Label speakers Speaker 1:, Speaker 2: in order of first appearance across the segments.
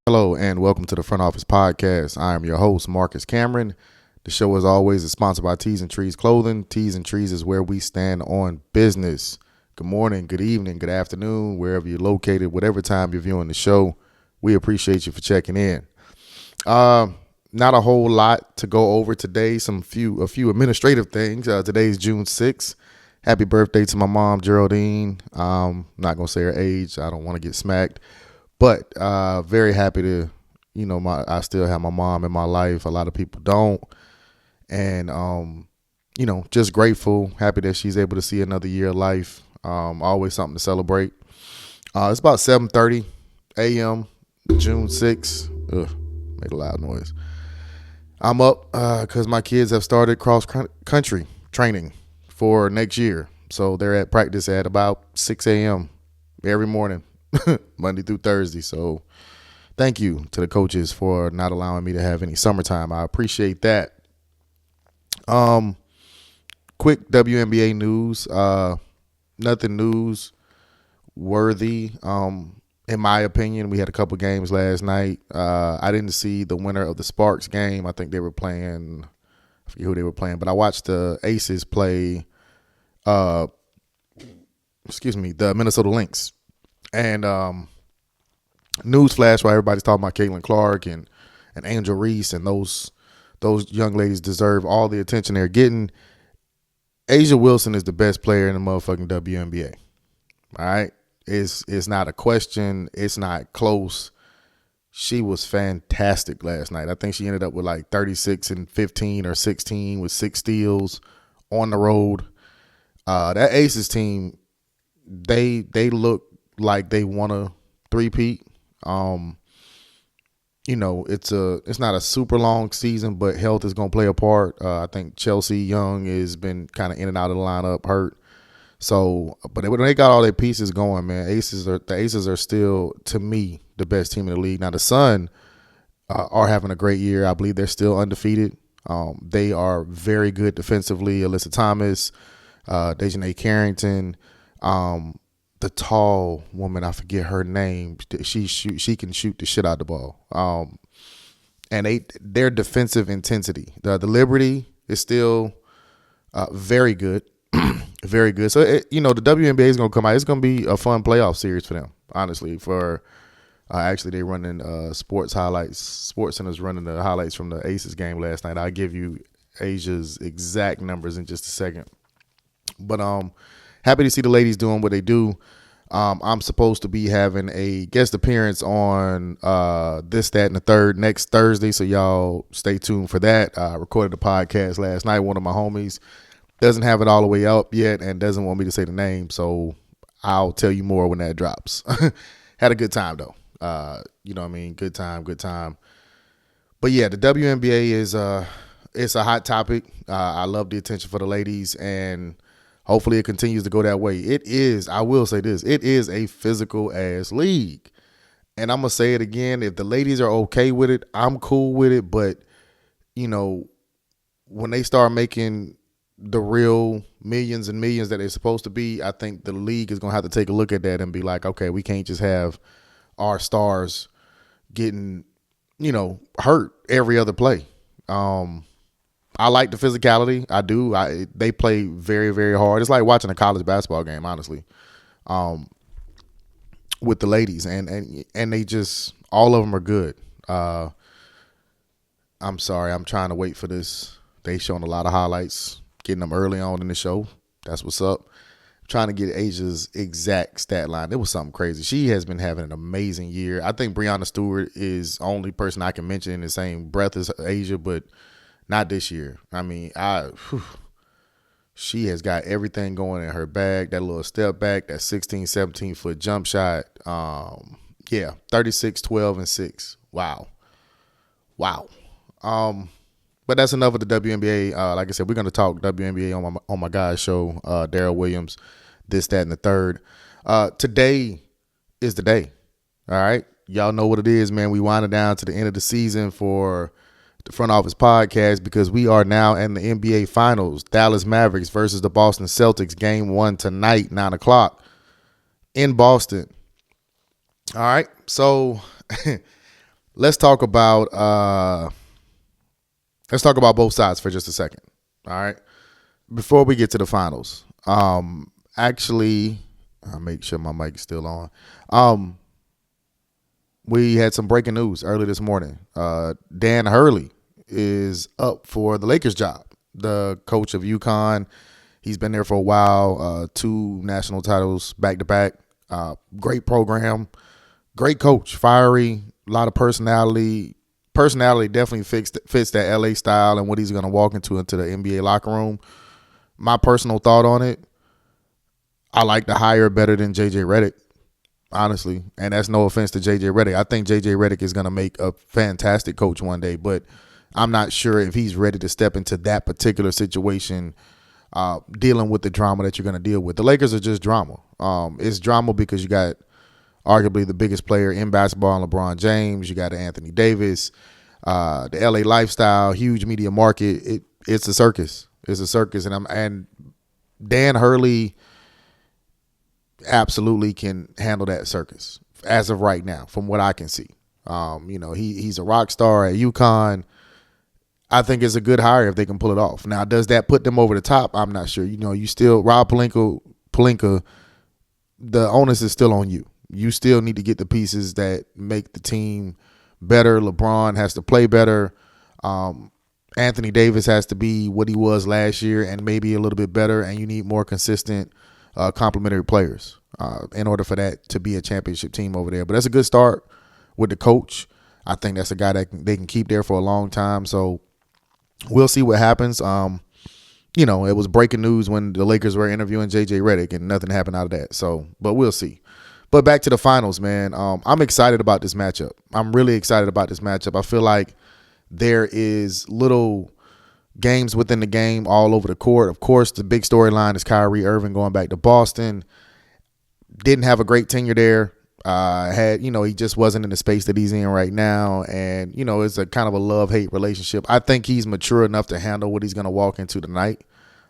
Speaker 1: Hello and welcome to the Front Office Podcast. I am your host, Marcus Cameron. The show, as always, is sponsored by Tees and Trees Clothing. Tees and Trees is where we stand on business. Good morning, good evening, good afternoon, wherever you're located, whatever time you're viewing the show. We appreciate you for checking in. Not a whole lot to go over today. A few administrative things. Today's June 6th. Happy birthday to my mom, Geraldine. Not gonna say her age. I don't want to get smacked. But very happy to, I still have my mom in my life. A lot of people don't. And, just grateful, happy that she's able to see another year of life. Always something to celebrate. It's about 7:30 a.m., June 6th. Made a loud noise. I'm up because my kids have started cross-country training for next year. So they're at practice at about 6 a.m. every morning. Monday through Thursday. So thank you to the coaches for not allowing me to have any summertime. I appreciate that. Quick WNBA news. Nothing news worthy. In my opinion, we had a couple games last night. I didn't see the winner of the Sparks game. I think they were playing, I forget who they were playing, but I watched the Aces play the Minnesota Lynx. And news flash while everybody's talking about Caitlin Clark and Angel Reese and those young ladies deserve all the attention they're getting. A'ja Wilson is the best player in the motherfucking WNBA. All right? It's not a question. It's not close. She was fantastic last night. I think she ended up with like 36 and 15 or 16 with 6 steals on the road. That Aces team, they look like they want to three-peat. It's not a super long season, but health is going to play a part. I think Chelsea Young has been kind of in and out of the lineup, hurt. So, but when they got all their pieces going, man, the Aces are still, to me, the best team in the league. Now, the Sun are having a great year. I believe they're still undefeated. They are very good defensively. Alyssa Thomas, Dejanay Carrington, the tall woman, I forget her name. She can shoot the shit out the ball. And their defensive intensity. The Liberty is still very good, very good. So the WNBA is gonna come out. It's gonna be a fun playoff series for them. Honestly, actually they running sports highlights. Sports Center's running the highlights from the Aces game last night. I'll give you Asia's exact numbers in just a second. But happy to see the ladies doing what they do. I'm supposed to be having a guest appearance on This, That, and the Third next Thursday, so y'all stay tuned for that. I recorded a podcast last night. One of my homies doesn't have it all the way up yet and doesn't want me to say the name, so I'll tell you more when that drops. Had a good time, though. You know what I mean? Good time. But, yeah, the WNBA is it's a hot topic. I love the attention for the ladies, and hopefully it continues to go that way. I will say this, it is a physical-ass league. And I'm going to say it again, if the ladies are okay with it, I'm cool with it. But, when they start making the real millions and millions that they're supposed to be, I think the league is going to have to take a look at that and be like, okay, we can't just have our stars getting, hurt every other play. I like the physicality. I do. They play very, very hard. It's like watching a college basketball game, honestly, with the ladies. And they just, all of them are good. I'm sorry. I'm trying to wait for this. They showing a lot of highlights, getting them early on in the show. That's what's up. I'm trying to get Asia's exact stat line. It was something crazy. She has been having an amazing year. I think Breanna Stewart is the only person I can mention in the same breath as A'ja, but not this year. I mean, she has got everything going in her bag. That little step back, that 16, 17-foot jump shot. 36, 12, and 6. Wow. But that's enough of the WNBA. Like I said, we're going to talk WNBA on my guy's show, Daryl Williams, This, That, and the Third. Today is the day. All right? Y'all know what it is, man. We winding down to the end of the season for the Front Office Podcast because we are now in the NBA Finals. Dallas Mavericks versus the Boston Celtics. Game 1 tonight, 9 o'clock in Boston. All right. So let's talk about both sides for just a second. All right. Before we get to the finals, actually, I'll make sure my mic is still on. We had some breaking news early this morning. Dan Hurley is up for the Lakers job, the coach of UConn. He's been there for a while, 2 national titles back to back. Great program, great coach, fiery, a lot of personality. Personality definitely fits that LA style and what he's going to walk into the NBA locker room. My personal thought on it, I like the hire better than JJ Redick, honestly. And that's no offense to JJ Redick. I think JJ Redick is going to make a fantastic coach one day, but I'm not sure if he's ready to step into that particular situation, dealing with the drama that you're going to deal with. The Lakers are just drama. It's drama because you got arguably the biggest player in basketball, LeBron James. You got Anthony Davis, the LA lifestyle, huge media market. It's a circus. It's a circus, and Dan Hurley absolutely can handle that circus as of right now, from what I can see. He's a rock star at UConn. I think it's a good hire if they can pull it off. Now, does that put them over the top? I'm not sure. You still Rob Pelinka, the onus is still on you. You still need to get the pieces that make the team better. LeBron has to play better. Anthony Davis has to be what he was last year and maybe a little bit better, and you need more consistent complementary players in order for that to be a championship team over there. But that's a good start with the coach. I think that's a guy that they can keep there for a long time. So we'll see what happens. It was breaking news when the Lakers were interviewing JJ Redick and nothing happened out of that. So, but we'll see. But back to the finals, man. I'm excited about this matchup. I'm really excited about this matchup. I feel like there is little games within the game all over the court. Of course, the big storyline is Kyrie Irving going back to Boston. Didn't have a great tenure there. He just wasn't in the space that he's in right now. And, it's a kind of a love-hate relationship. I think he's mature enough to handle what he's going to walk into tonight,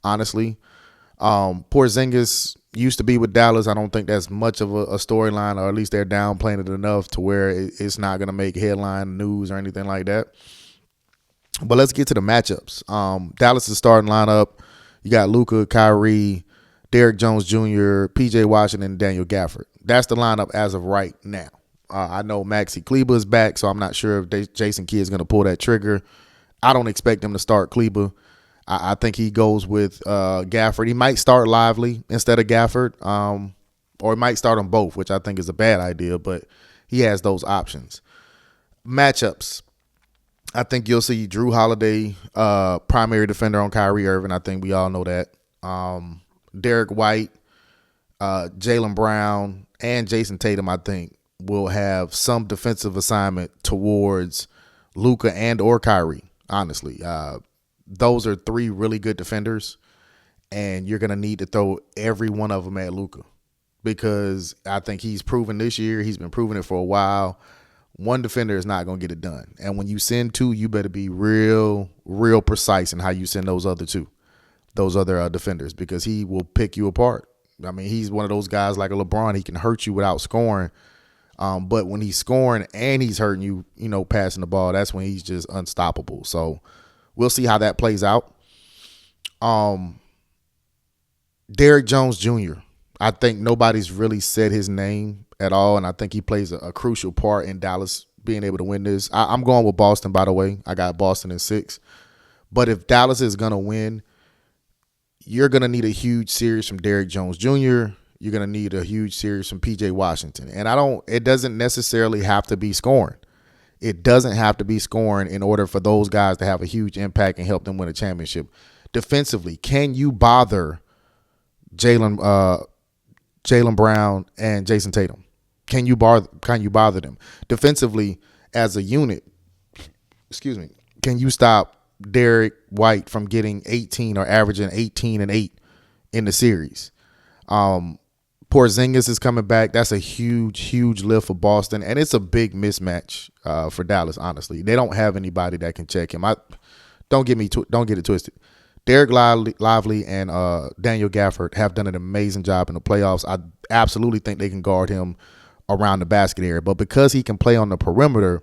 Speaker 1: honestly. Porzingis used to be with Dallas. I don't think that's much of a storyline, or at least they're downplaying it enough to where it's not going to make headline news or anything like that. But let's get to the matchups. Dallas' starting lineup, you got Luka, Kyrie, Derrick Jones Jr., P.J. Washington, and Daniel Gafford. That's the lineup as of right now. I know Maxi Kleber is back, so I'm not sure if Jason Kidd is going to pull that trigger. I don't expect him to start Kleber. I think he goes with Gafford. He might start Lively instead of Gafford, or he might start them both, which I think is a bad idea, but he has those options. Matchups. I think you'll see Drew Holiday, primary defender on Kyrie Irving. I think we all know that. Derek White, Jaylen Brown, and Jason Tatum, I think, will have some defensive assignment towards Luka and or Kyrie, honestly. Those are 3 really good defenders, and you're going to need to throw every one of them at Luka, because I think he's proven this year, he's been proving it for a while, one defender is not going to get it done. And when you send 2, you better be real, real precise in how you send those other defenders, because he will pick you apart. I mean, he's one of those guys like a LeBron. He can hurt you without scoring. But when he's scoring and he's hurting you, passing the ball, that's when he's just unstoppable. So we'll see how that plays out. Derrick Jones Jr., I think nobody's really said his name at all, and I think he plays a crucial part in Dallas being able to win this. I'm going with Boston, by the way. I got Boston in 6. But if Dallas is going to win, you're going to need a huge series from Derrick Jones Jr. You're going to need a huge series from P.J. Washington. And it doesn't necessarily have to be scoring. It doesn't have to be scoring in order for those guys to have a huge impact and help them win a championship. Defensively, can you bother Jaylen Brown and Jason Tatum? Can you bother them? Defensively, as a unit, can you stop Derek White from getting 18 or averaging 18 and 8 in the series? Porzingis is coming back. That's a huge, huge lift for Boston, and it's a big mismatch for Dallas. Honestly, they don't have anybody that can check him. Don't get it twisted. Derek Lively and Daniel Gafford have done an amazing job in the playoffs. I absolutely think they can guard him around the basket area, but because he can play on the perimeter,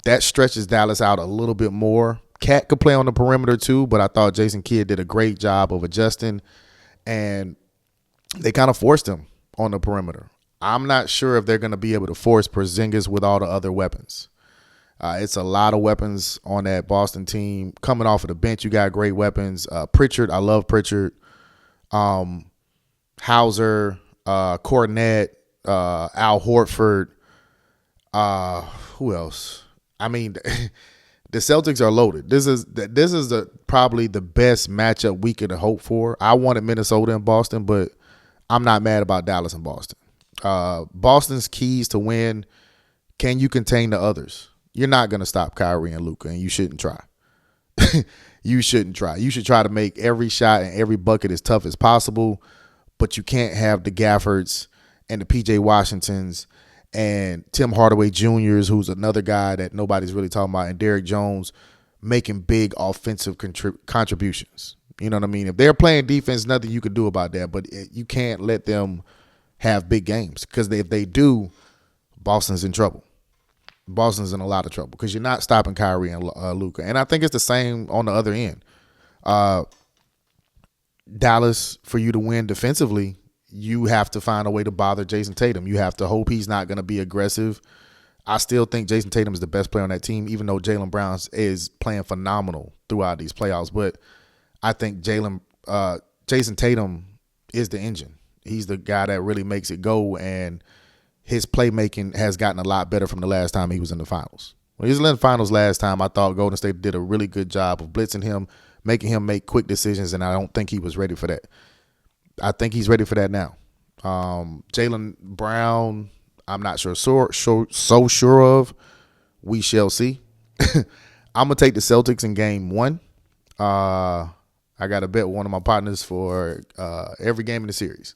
Speaker 1: That stretches Dallas out a little bit more. Cat could play on the perimeter too, but I thought Jason Kidd did a great job of adjusting, and they kind of forced him on the perimeter. I'm not sure if they're going to be able to force Porzingis with all the other weapons. It's a lot of weapons on that Boston team. Coming off of the bench, you got great weapons. Pritchard, I love Pritchard. Hauser, Kornet, Al Horford. Who else? I mean, the Celtics are loaded. This is probably the best matchup we could hope for. I wanted Minnesota and Boston, but I'm not mad about Dallas and Boston. Boston's keys to win: can you contain the others? You're not going to stop Kyrie and Luka, and you shouldn't try. You shouldn't try. You should try to make every shot and every bucket as tough as possible, but you can't have the Gaffords and the P.J. Washingtons and Tim Hardaway Jr.'s, who's another guy that nobody's really talking about, and Derrick Jones making big offensive contributions. You know what I mean? If they're playing defense, nothing you can do about that, but you can't let them have big games, because if they do, Boston's in trouble. Boston's in a lot of trouble because you're not stopping Kyrie and Luka. And I think it's the same on the other end. Dallas, for you to win defensively, you have to find a way to bother Jason Tatum. You have to hope he's not going to be aggressive. I still think Jason Tatum is the best player on that team, even though Jaylen Brown is playing phenomenal throughout these playoffs. But I think Jason Tatum is the engine. He's the guy that really makes it go, and his playmaking has gotten a lot better from the last time he was in the finals. When he was in the finals last time, I thought Golden State did a really good job of blitzing him, making him make quick decisions, and I don't think he was ready for that. I think he's ready for that now. Jaylen Brown, I'm not so sure of. We shall see. I'm going to take the Celtics in game 1. I got to bet one of my partners for every game in the series.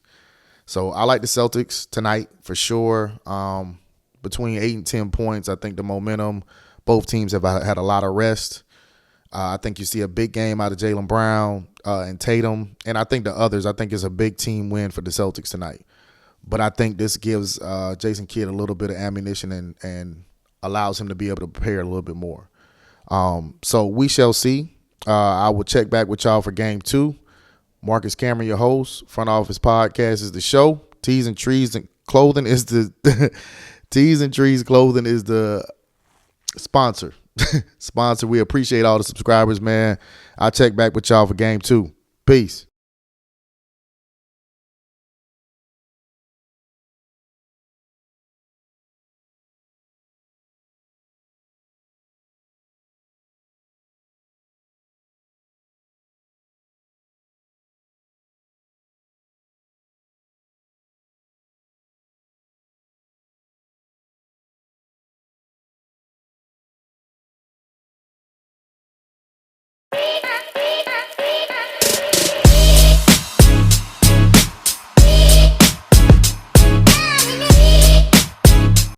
Speaker 1: So I like the Celtics tonight for sure. Between 8 and 10 points, I think the momentum, both teams have had a lot of rest. I think you see a big game out of Jaylen Brown and Tatum. And I think the others, I think it's a big team win for the Celtics tonight. But I think this gives Jason Kidd a little bit of ammunition and allows him to be able to prepare a little bit more. So we shall see. I will check back with y'all for game 2. Marcus Cameron, your host. Front Office Podcast is the show. Tees and Trees and Clothing is the Tees and Trees Clothing is the sponsor. We appreciate all the subscribers, man. I'll check back with y'all for game 2. Peace.